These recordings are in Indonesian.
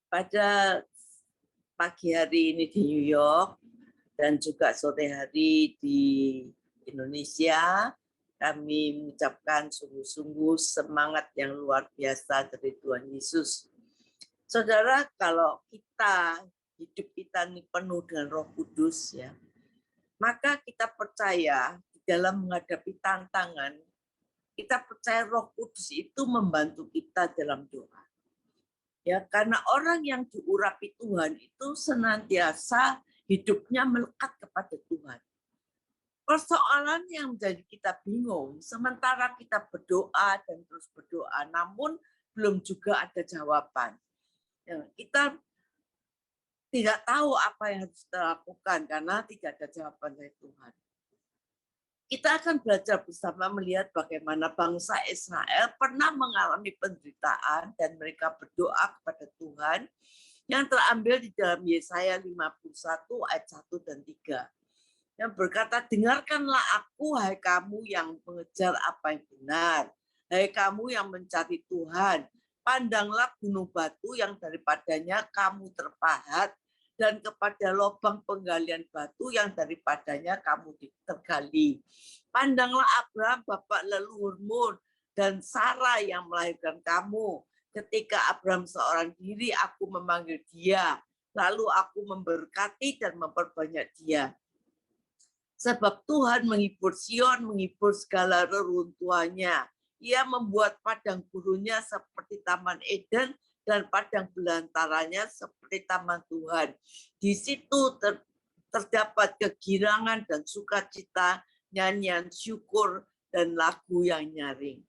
Pada pagi hari ini di New York dan juga sore hari di Indonesia, kami mengucapkan sungguh-sungguh semangat yang luar biasa dari Tuhan Yesus. Saudara, kalau hidup kita ini penuh dengan Roh Kudus, ya, maka kita percaya di dalam menghadapi tantangan, kita percaya Roh Kudus itu membantu kita dalam doa. Ya, karena orang yang diurapi Tuhan itu senantiasa hidupnya melekat kepada Tuhan. Persoalan yang menjadi kita bingung, sementara kita berdoa dan terus berdoa, namun belum juga ada jawaban. Ya, kita tidak tahu apa yang harus kita lakukan karena tidak ada jawaban dari Tuhan. Kita akan belajar bersama melihat bagaimana bangsa Israel pernah mengalami penderitaan dan mereka berdoa kepada Tuhan yang terambil di dalam Yesaya 51 ayat 1 dan 3. Yang berkata, dengarkanlah aku, hai kamu yang mengejar apa yang benar. Hai kamu yang mencari Tuhan. Pandanglah gunung batu yang daripadanya kamu terpahat, dan kepada lubang penggalian batu yang daripadanya kamu tergali. Pandanglah Abraham, bapak leluhurmu, dan Sarah yang melahirkan kamu. Ketika Abraham seorang diri, aku memanggil dia. Lalu aku memberkati dan memperbanyak dia. Sebab Tuhan menghibur Sion, menghibur segala reruntuhannya. Ia membuat padang gurunnya seperti Taman Eden dan padang belantaranya seperti Taman Tuhan. Di situ terdapat kegirangan dan sukacita, nyanyian syukur dan lagu yang nyaring.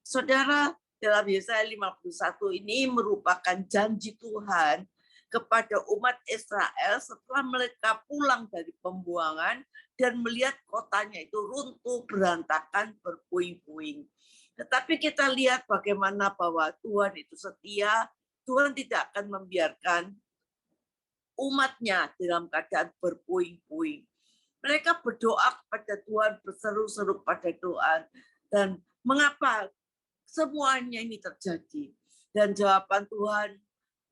Saudara, dalam Yesaya 51 ini merupakan janji Tuhan kepada umat Israel setelah mereka pulang dari pembuangan dan melihat kotanya itu runtuh, berantakan, berpuing-puing. Tetapi kita lihat bagaimana bahwa Tuhan itu setia, Tuhan tidak akan membiarkan umatnya dalam keadaan berpuing-puing. Mereka berdoa kepada Tuhan, berseru-seru pada Tuhan. Dan mengapa semuanya ini terjadi? Dan jawaban Tuhan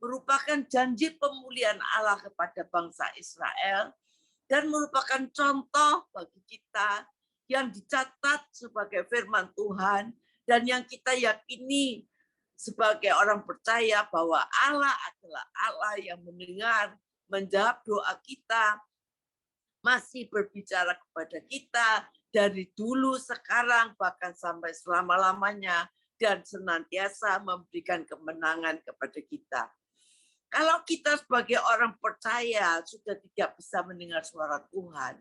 merupakan janji pemulihan Allah kepada bangsa Israel dan merupakan contoh bagi kita yang dicatat sebagai firman Tuhan dan yang kita yakini sebagai orang percaya bahwa Allah adalah Allah yang mendengar, menjawab doa kita, masih berbicara kepada kita dari dulu, sekarang, bahkan sampai selama-lamanya, dan senantiasa memberikan kemenangan kepada kita. Kalau kita sebagai orang percaya sudah tidak bisa mendengar suara Tuhan,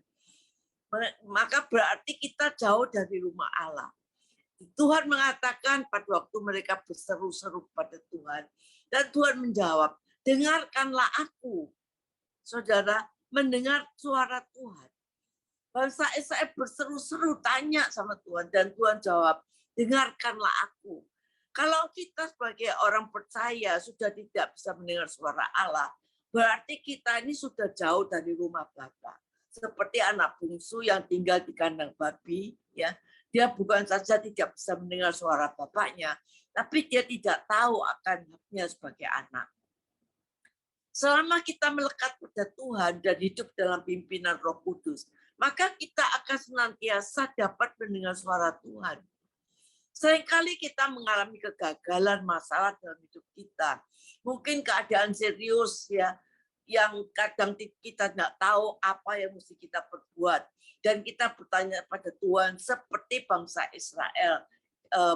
maka berarti kita jauh dari rumah Allah. Tuhan mengatakan pada waktu mereka berseru-seru pada Tuhan, dan Tuhan menjawab, dengarkanlah aku. Saudara, mendengar suara Tuhan. Bangsa Israel berseru-seru tanya sama Tuhan, dan Tuhan jawab, dengarkanlah aku. Kalau kita sebagai orang percaya sudah tidak bisa mendengar suara Allah, berarti kita ini sudah jauh dari rumah Bapa. Seperti anak bungsu yang tinggal di kandang babi, ya, dia bukan saja tidak bisa mendengar suara bapaknya, tapi dia tidak tahu akan haknya sebagai anak. Selama kita melekat pada Tuhan dan hidup dalam pimpinan Roh Kudus, maka kita akan senantiasa dapat mendengar suara Tuhan. Seringkali kita mengalami kegagalan, masalah dalam hidup kita. Mungkin keadaan serius, ya, yang kadang kita tidak tahu apa yang mesti kita perbuat. Dan kita bertanya pada Tuhan seperti bangsa Israel.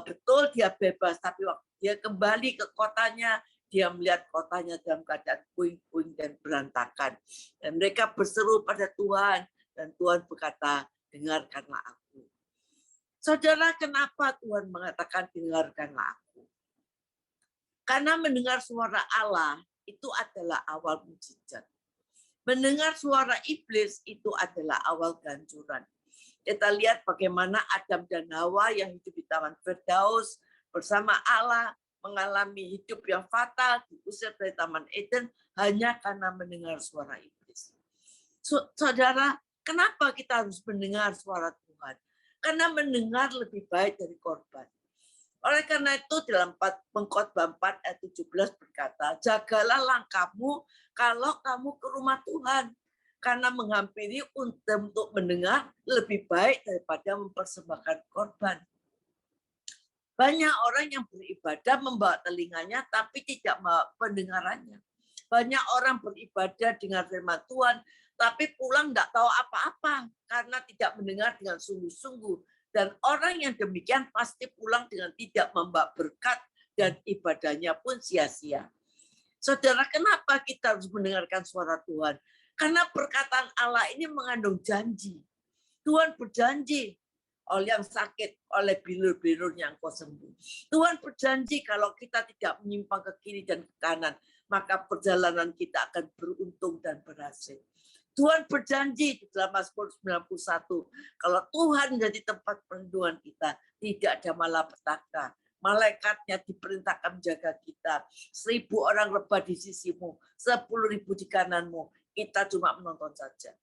Betul dia bebas, tapi waktu dia kembali ke kotanya, dia melihat kotanya dalam keadaan puing-puing dan berantakan. Dan mereka berseru pada Tuhan, dan Tuhan berkata, dengarkanlah aku. Saudara, kenapa Tuhan mengatakan dengarkanlah aku? Karena mendengar suara Allah itu adalah awal mujizat. Mendengar suara iblis itu adalah awal kehancuran. Kita lihat bagaimana Adam dan Hawa yang hidup di Taman Firdaus bersama Allah mengalami hidup yang fatal, diusir dari Taman Eden hanya karena mendengar suara iblis. Saudara, kenapa kita harus mendengar suara Tuhan? Karena mendengar lebih baik dari korban. Oleh karena itu dalam Pengkhotbah 4 ayat 17 berkata, jagalah langkahmu kalau kamu ke rumah Tuhan. Karena menghampiri untuk mendengar lebih baik daripada mempersembahkan korban. Banyak orang yang beribadah membawa telinganya tapi tidak membawa pendengarannya. Banyak orang beribadah dengan firman Tuhan tapi pulang tidak tahu apa-apa karena tidak mendengar dengan sungguh-sungguh. Dan orang yang demikian pasti pulang dengan tidak membawa berkat dan ibadahnya pun sia-sia. Saudara, kenapa kita harus mendengarkan suara Tuhan? Karena perkataan Allah ini mengandung janji. Tuhan berjanji, oleh yang sakit, oleh bilur-bilurnya engkau sembuh. Tuhan berjanji kalau kita tidak menyimpang ke kiri dan ke kanan, maka perjalanan kita akan beruntung dan berhasil. Tuhan berjanji di dalam Mazmur 91, kalau Tuhan menjadi tempat perlindungan kita, tidak ada malapetaka. Malaikatnya diperintahkan menjaga kita. 1.000 orang rebah di sisimu, 10.000 di kananmu. Kita cuma menonton saja.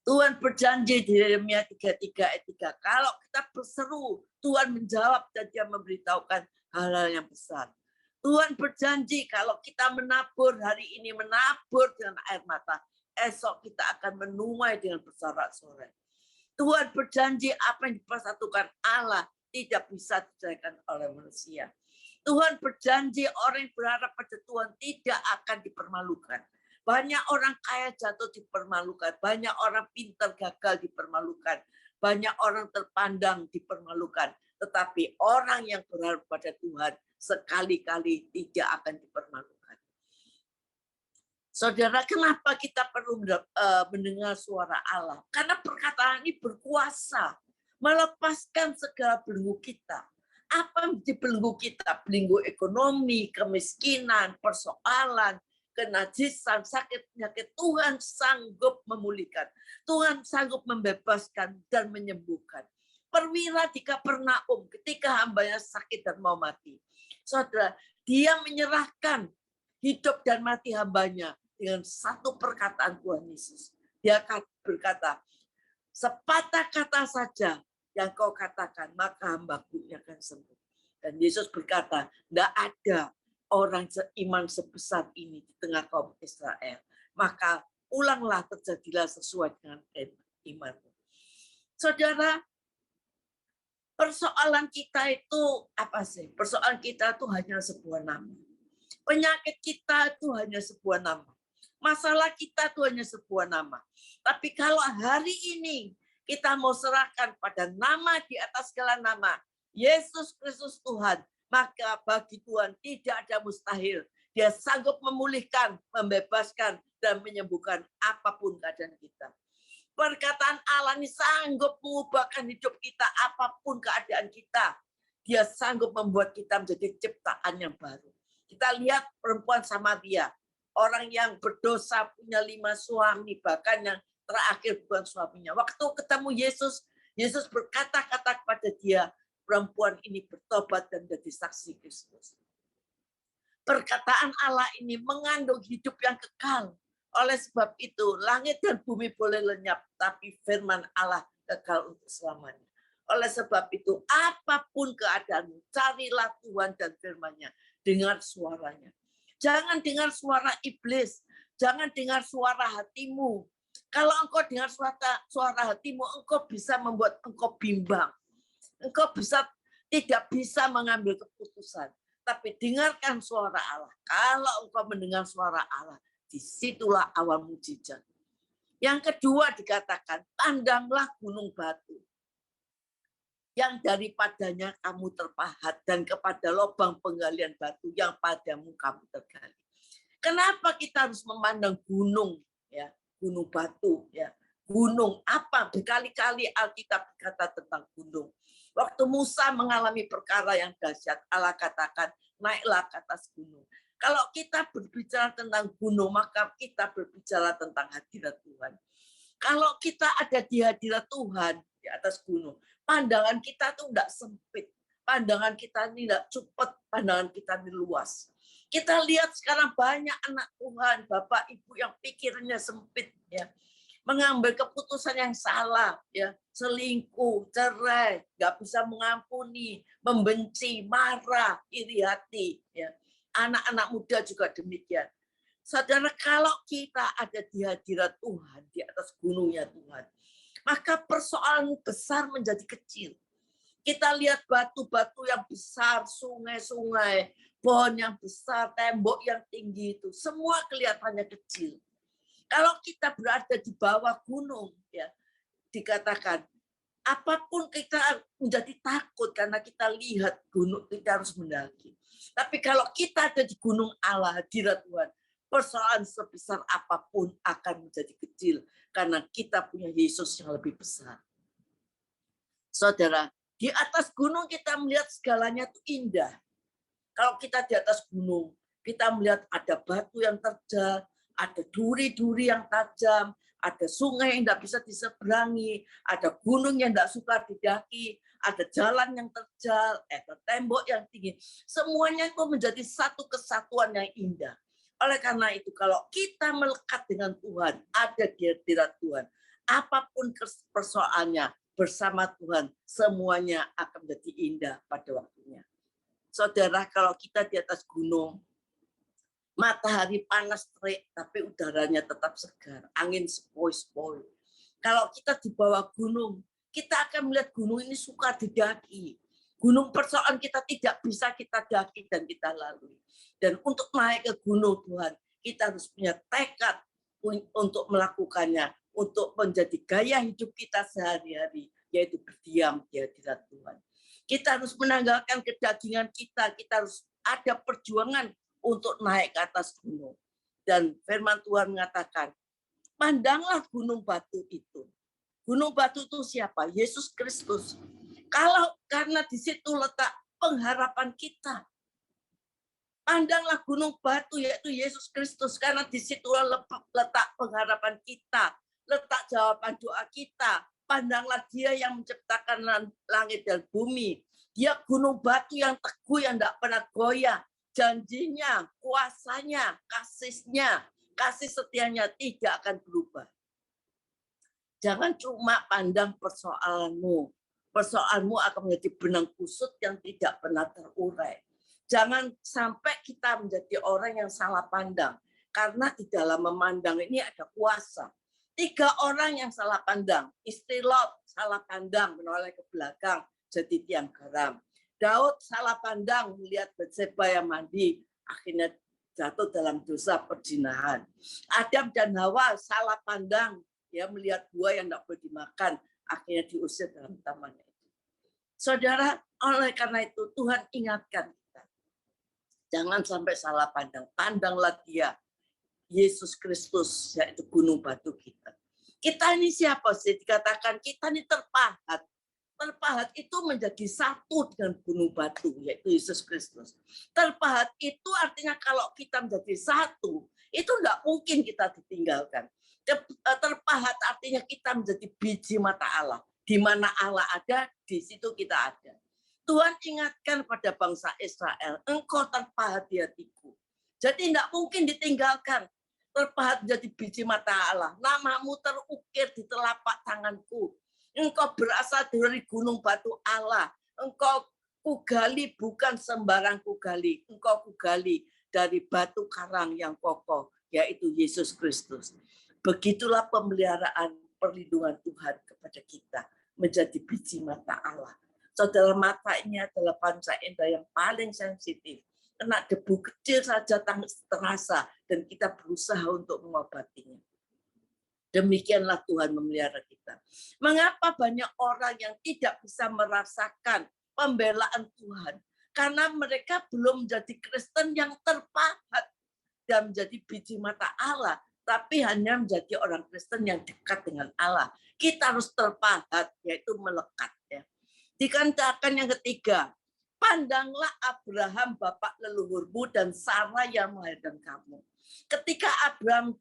Tuhan berjanji di Yeremia 33 ayat 3. Kalau kita berseru, Tuhan menjawab dan dia memberitahukan hal-hal yang besar. Tuhan berjanji kalau kita menabur hari ini, menabur dengan air mata, esok kita akan menuai dengan bersorak-sorai. Tuhan berjanji apa yang dipersatukan Allah tidak bisa diceraikan oleh manusia. Tuhan berjanji orang yang berharap pada Tuhan tidak akan dipermalukan. Banyak orang kaya jatuh dipermalukan, banyak orang pintar gagal dipermalukan, banyak orang terpandang dipermalukan. Tetapi orang yang berharap pada Tuhan sekali-kali tidak akan dipermalukan. Saudara, kenapa kita perlu mendengar suara Allah? Karena perkataan ini berkuasa melepaskan segala belenggu kita. Apa yang dibelenggu kita? Belenggu ekonomi, kemiskinan, persoalan, kenajisan, sakit, penyakit. Tuhan sanggup memulihkan. Tuhan sanggup membebaskan dan menyembuhkan. Perwira di Kapernaum ketika hambanya sakit dan mau mati. Saudara, dia menyerahkan hidup dan mati hambanya dengan satu perkataan Tuhan Yesus. Dia berkata, sepatah kata saja yang kau katakan, maka hambaku akan sembuh. Dan Yesus berkata, tidak ada orang seiman sebesar ini di tengah kaum Israel. Maka pulanglah, terjadilah sesuai dengan imanmu. Saudara, persoalan kita itu apa sih? Persoalan kita itu hanya sebuah nama. Penyakit kita itu hanya sebuah nama. Masalah kita itu hanya sebuah nama. Tapi kalau hari ini kita mau serahkan pada nama di atas segala nama, Yesus Kristus Tuhan, maka bagi Tuhan tidak ada mustahil. Dia sanggup memulihkan, membebaskan, dan menyembuhkan apapun keadaan kita. Perkataan Allah ini sanggup mengubahkan hidup kita, apapun keadaan kita. Dia sanggup membuat kita menjadi ciptaan yang baru. Kita lihat perempuan Samaria, orang yang berdosa punya 5 suami, bahkan yang terakhir bukan suaminya. Waktu ketemu Yesus, Yesus berkata-kata kepada dia, perempuan ini bertobat dan menjadi saksi Kristus. Perkataan Allah ini mengandung hidup yang kekal. Oleh sebab itu, langit dan bumi boleh lenyap, tapi firman Allah kekal untuk selamanya. Oleh sebab itu, apapun keadaanmu, carilah Tuhan dan firman-Nya. Dengar suaranya. Jangan dengar suara iblis. Jangan dengar suara hatimu. Kalau engkau dengar suara hatimu, engkau bisa membuat engkau bimbang. Engkau tidak bisa mengambil keputusan. Tapi dengarkan suara Allah. Kalau engkau mendengar suara Allah, disitulah awal mujizat. Yang kedua dikatakan, pandanglah gunung batu yang daripadanya kamu terpahat, dan kepada lubang penggalian batu yang padamu kamu tergali. Kenapa kita harus memandang gunung, ya, gunung batu, ya, gunung apa? Berkali-kali Alkitab berkata tentang gunung. Waktu Musa mengalami perkara yang dahsyat, Allah katakan, naiklah ke atas gunung. Kalau kita berbicara tentang gunung, maka kita berbicara tentang hadirat Tuhan. Kalau kita ada di hadirat Tuhan di atas gunung, pandangan kita tuh tidak sempit. Pandangan kita tidak cepat, pandangan kita ini luas. Kita lihat sekarang banyak anak Tuhan, Bapak Ibu yang pikirannya sempit, ya. mengambil keputusan yang salah, ya, selingkuh, cerai, nggak bisa mengampuni, membenci, marah, iri hati, ya. Anak-anak muda juga demikian. Saudara, kalau kita ada di hadirat Tuhan, di atas gunungnya Tuhan, maka persoalan besar menjadi kecil. Kita lihat batu-batu yang besar, sungai-sungai, pohon yang besar, tembok yang tinggi itu, semua kelihatannya kecil. Kalau kita berada di bawah gunung, ya, dikatakan apapun kita menjadi takut karena kita lihat gunung, kita harus mendaki. Tapi kalau kita ada di gunung Allah, hadirat Tuhan, persoalan sebesar apapun akan menjadi kecil karena kita punya Yesus yang lebih besar. Saudara, di atas gunung kita melihat segalanya itu indah. Kalau kita di atas gunung, kita melihat ada batu yang terjal, ada duri-duri yang tajam, ada sungai yang tidak bisa diseberangi, ada gunung yang tidak suka didaki, ada jalan yang terjal, ada tembok yang tinggi. Semuanya itu menjadi satu kesatuan yang indah. Oleh karena itu, kalau kita melekat dengan Tuhan, ada di hadirat Tuhan, apapun persoalannya, bersama Tuhan, semuanya akan menjadi indah pada waktunya. Saudara, kalau kita di atas gunung, matahari panas terik, tapi udaranya tetap segar, angin sepoi-sepoi. Kalau kita di bawah gunung, kita akan melihat gunung ini suka didaki. Gunung persoalan kita tidak bisa kita daki dan kita lalui. Dan untuk naik ke gunung Tuhan, kita harus punya tekad untuk melakukannya, untuk menjadi gaya hidup kita sehari-hari, yaitu berdiam di hadirat Tuhan. Kita harus menanggalkan kedagingan kita harus ada perjuangan untuk naik ke atas gunung. Dan firman Tuhan mengatakan, pandanglah gunung batu itu. Gunung batu itu siapa? Yesus Kristus. Karena di situ letak pengharapan kita. Pandanglah gunung batu, yaitu Yesus Kristus, karena di situ letak pengharapan kita, letak jawaban doa kita. Pandanglah Dia yang menciptakan langit dan bumi. Dia gunung batu yang teguh, yang tidak pernah goyah. Janjinya, kuasanya, kasihnya, kasih setianya tidak akan berubah. Jangan cuma pandang persoalanmu. Persoalanmu akan menjadi benang kusut yang tidak pernah terurai. Jangan sampai kita menjadi orang yang salah pandang. Karena di dalam memandang ini ada kuasa. 3 orang yang salah pandang. Istri Lot salah pandang, menoleh ke belakang, jadi tiang garam. Daud salah pandang melihat Batseba yang mandi, akhirnya jatuh dalam dosa perzinahan. Adam dan Hawa salah pandang, ya, melihat buah yang tidak boleh dimakan, akhirnya diusir dalam taman itu. Saudara, oleh karena itu Tuhan ingatkan kita, jangan sampai salah pandang. Pandanglah Dia, Yesus Kristus, yaitu gunung batu kita. Kita ini siapa sih? Dikatakan kita ini terpahat. Terpahat itu menjadi satu dengan gunung batu, yaitu Yesus Kristus. Terpahat itu artinya kalau kita menjadi satu, itu tidak mungkin kita ditinggalkan. Terpahat artinya kita menjadi biji mata Allah. Di mana Allah ada, di situ kita ada. Tuhan ingatkan pada bangsa Israel, engkau terpahat di hatiku. Jadi tidak mungkin ditinggalkan. Terpahat menjadi biji mata Allah. Namamu terukir di telapak tanganku. Engkau berasal dari gunung batu Allah. Engkau kugali bukan sembarang kugali. Engkau kugali dari batu karang yang kokoh, yaitu Yesus Kristus. Begitulah pemeliharaan perlindungan Tuhan kepada kita, menjadi biji mata Allah. Saudara, mata ini adalah panca indera yang paling sensitif. Kena debu kecil saja terasa, dan kita berusaha untuk mengobatinya. Demikianlah Tuhan memelihara kita. Mengapa banyak orang yang tidak bisa merasakan pembelaan Tuhan? Karena mereka belum menjadi Kristen yang terpahat dan menjadi biji mata Allah, tapi hanya menjadi orang Kristen yang dekat dengan Allah. Kita harus terpahat, yaitu melekat. Ya. Dikatakan yang ketiga, pandanglah Abraham bapak leluhurmu dan Sarah yang melahirkan kamu. Ketika Abraham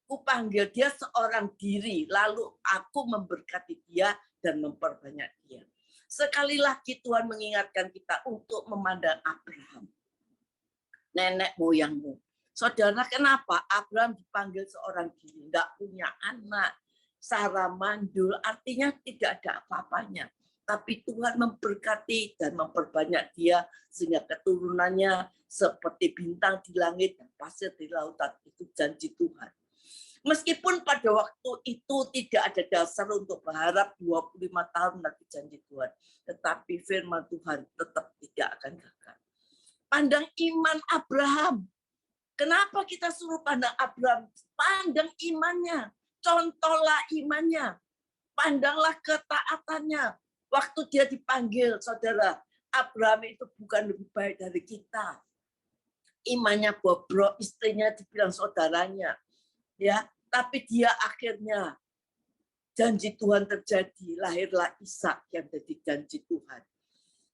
kupanggil dia seorang diri, lalu aku memberkati dia dan memperbanyak dia. Sekali lagi Tuhan mengingatkan kita untuk memandang Abraham, nenek moyangmu. Saudara, kenapa Abraham dipanggil seorang diri? Tidak punya anak. Sarah mandul, artinya tidak ada apa-apanya. Tapi Tuhan memberkati dan memperbanyak dia sehingga keturunannya seperti bintang di langit dan pasir di lautan. Itu janji Tuhan. Meskipun pada waktu itu tidak ada dasar untuk berharap 25 tahun lagi janji Tuhan. Tetapi firman Tuhan tetap tidak akan gagal. Pandang iman Abraham. Kenapa kita suruh pandang Abraham? Pandang imannya. Contohlah imannya. Pandanglah ketaatannya. Waktu dia dipanggil, saudara, Abraham itu bukan lebih baik dari kita. Imannya bobrok, istrinya dibilang saudaranya. Ya, tapi dia akhirnya janji Tuhan terjadi, lahirlah Ishak yang jadi janji Tuhan.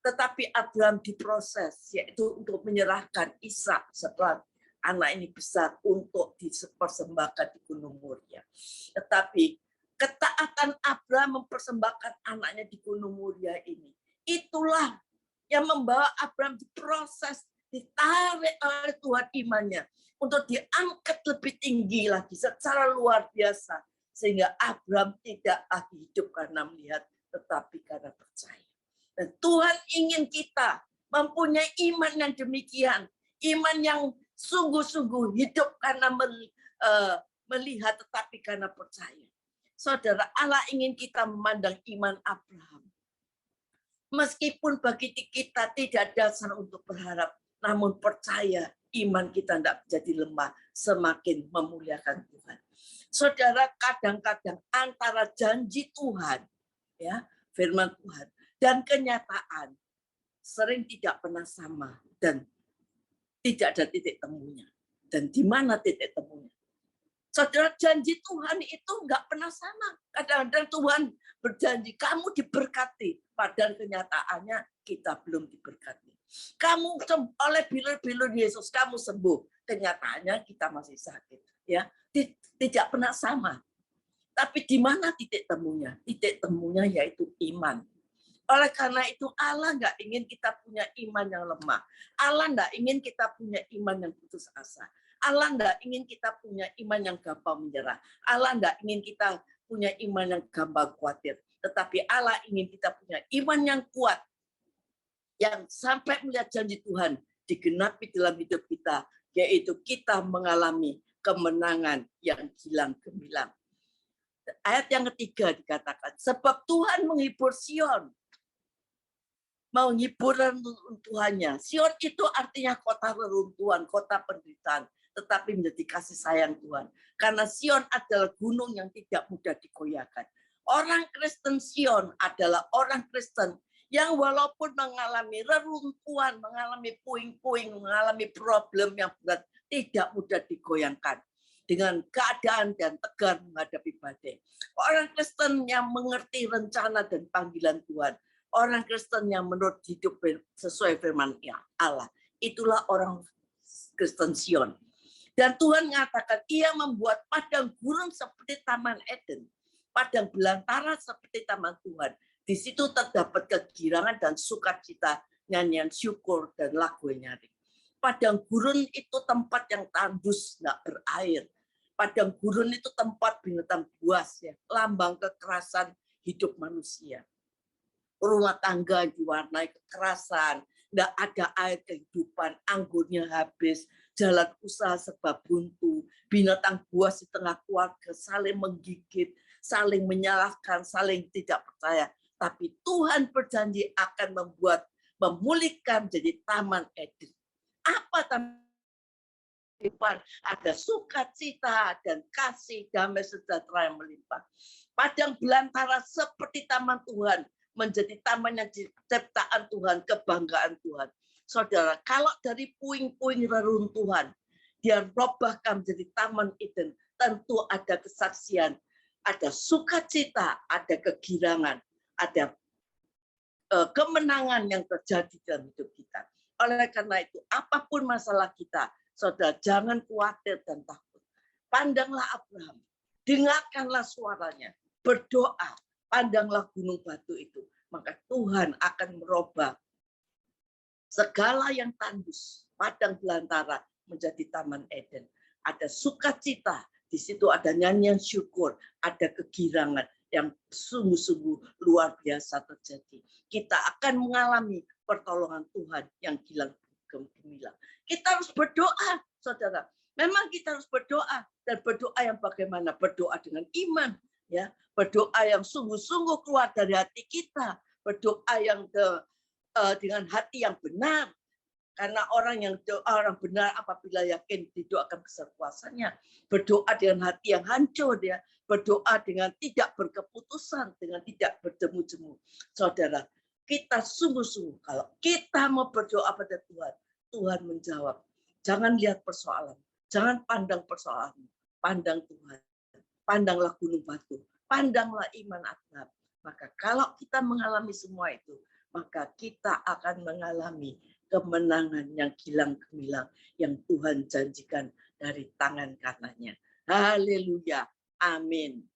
Tetapi Abraham diproses, yaitu untuk menyerahkan Ishak setelah anak ini besar untuk dipersembahkan di Gunung Moria. Tetapi ketaatan Abraham mempersembahkan anaknya di Gunung Moria ini, itulah yang membawa Abraham diproses, ditarik oleh Tuhan imannya untuk diangkat lebih tinggi lagi secara luar biasa, sehingga Abraham tidak lagi hidup karena melihat, tetapi karena percaya. Dan Tuhan ingin kita mempunyai iman yang demikian, iman yang sungguh-sungguh hidup karena melihat, tetapi karena percaya. Saudara, Allah ingin kita memandang iman Abraham. Meskipun bagi kita tidak ada dasar untuk berharap, namun percaya iman kita tidak jadi lemah, semakin memuliakan Tuhan. Saudara, kadang-kadang antara janji Tuhan, ya, firman Tuhan, dan kenyataan sering tidak pernah sama dan tidak ada titik temunya. Dan di mana titik temunya? Saudara, janji Tuhan itu enggak pernah sama. Kadang-kadang Tuhan berjanji, kamu diberkati. Padahal kenyataannya kita belum diberkati. Kamu oleh bilur-bilur Yesus, kamu sembuh. Kenyataannya kita masih sakit. Ya, tidak pernah sama. Tapi di mana titik temunya? Titik temunya yaitu iman. Oleh karena itu Allah enggak ingin kita punya iman yang lemah. Allah enggak ingin kita punya iman yang putus asa. Allah enggak ingin kita punya iman yang gampang menyerah. Allah enggak ingin kita punya iman yang gampang khawatir. Tetapi Allah ingin kita punya iman yang kuat. Yang sampai melihat janji Tuhan digenapi dalam hidup kita. Yaitu kita mengalami kemenangan yang gilang gemilang. Ayat yang ketiga dikatakan, sebab Tuhan menghibur Sion. Menghibur reruntuhannya. Sion itu artinya kota reruntuhan, kota penderitaan. Tetapi menjadi kasih sayang Tuhan. Karena Sion adalah gunung yang tidak mudah digoyahkan. Orang Kristen Sion adalah orang Kristen yang walaupun mengalami reruntuhan, mengalami puing-puing, mengalami problem yang berat, tidak mudah digoyangkan. Dengan keadaan dan tegar menghadapi badai. Orang Kristen yang mengerti rencana dan panggilan Tuhan. Orang Kristen yang menurut hidup sesuai firman Allah. Itulah orang Kristen Sion. Dan Tuhan mengatakan, ia membuat padang gurun seperti Taman Eden. Padang belantara seperti Taman Tuhan. Di situ terdapat kegirangan dan sukacita, nyanyian syukur, dan lagu yang nyaring. Padang gurun itu tempat yang tandus, tidak berair. Padang gurun itu tempat binatang buas, ya, lambang kekerasan hidup manusia. Rumah tangga diwarnai kekerasan, tidak ada air kehidupan, anggurnya habis, jalan usaha serba buntu, binatang buas di tengah keluarga saling menggigit, saling menyalahkan, saling tidak percaya. Tapi Tuhan berjanji akan memulihkan jadi Taman Eden. Apa Taman Eden? Ada sukacita dan kasih, damai sejahtera yang melimpah. Padang belantara seperti taman Tuhan, menjadi taman yang ciptaan Tuhan, kebanggaan Tuhan. Saudara, kalau dari puing-puing reruntuhan, dia robahkan menjadi Taman Eden, tentu ada kesaksian, ada sukacita, ada kegirangan, ada kemenangan yang terjadi dalam hidup kita. Oleh karena itu, apapun masalah kita, saudara, jangan khawatir dan takut. Pandanglah Abraham, dengarkanlah suaranya, berdoa, pandanglah gunung batu itu, maka Tuhan akan merubah segala yang tandus, padang belantara menjadi Taman Eden. Ada sukacita Di situ ada nyanyian syukur, ada kegirangan yang sungguh-sungguh luar biasa terjadi. Kita akan mengalami pertolongan Tuhan yang gemilang. Kita harus berdoa, saudara. Memang kita harus berdoa, dan berdoa yang bagaimana? Berdoa dengan iman, ya. Berdoa yang sungguh-sungguh keluar dari hati kita. Berdoa yang dengan hati yang benar. Karena orang benar apabila yakin didoakan besar kuasanya. Berdoa dengan hati yang hancur, ya. Berdoa dengan tidak berkeputusan, dengan tidak berjemu-jemu. Saudara, kita sungguh-sungguh kalau kita mau berdoa pada Tuhan, Tuhan menjawab. Jangan lihat persoalan, jangan pandang persoalan, pandang Tuhan. Pandanglah gunung batu, pandanglah iman Abraham. Maka kalau kita mengalami semua itu, maka kita akan mengalami kemenangan yang gilang gemilang yang Tuhan janjikan dari tangan kanannya. Haleluya. Amin.